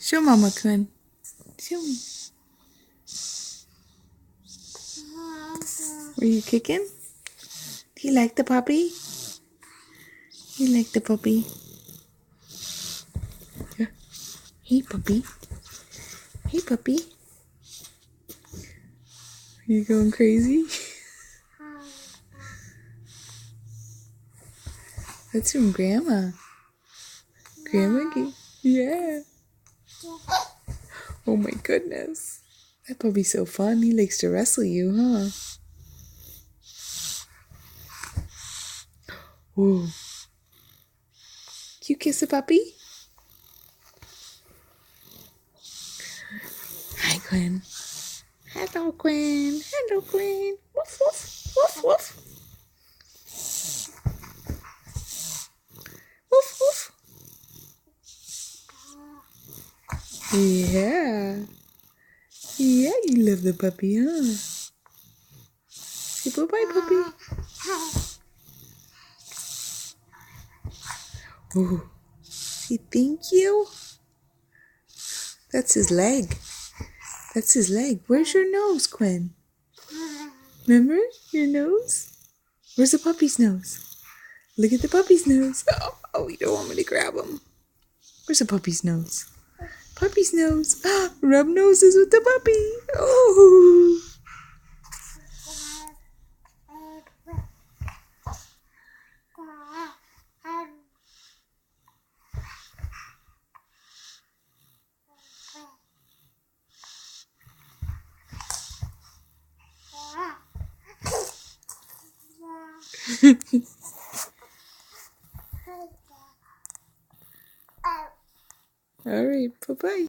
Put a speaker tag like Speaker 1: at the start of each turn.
Speaker 1: Show Mama Quinn. Show me. Were you kicking? Do you like the puppy? You like the puppy? Yeah. Hey, puppy. Hey, puppy. Are you going crazy? That's from Grandma. Grandma gave... Yeah. Oh my goodness. That puppy's so fun. He likes to wrestle you, huh? Whoa. You kiss a puppy? Hi, Quinn. Hello, Quinn. Hello, Quinn. Woof, woof. Woof, woof. Woof, woof. Yeah. Yeah, you love the puppy, huh? Say bye-bye, puppy. Oh. Say thank you. That's his leg. That's his leg. Where's your nose, Quinn? Remember your nose? Where's the puppy's nose? Look at the puppy's nose. Oh, you don't want me to grab him. Where's the puppy's nose? Puppy's nose. Rub noses with the puppy. Oh. All right, bye-bye.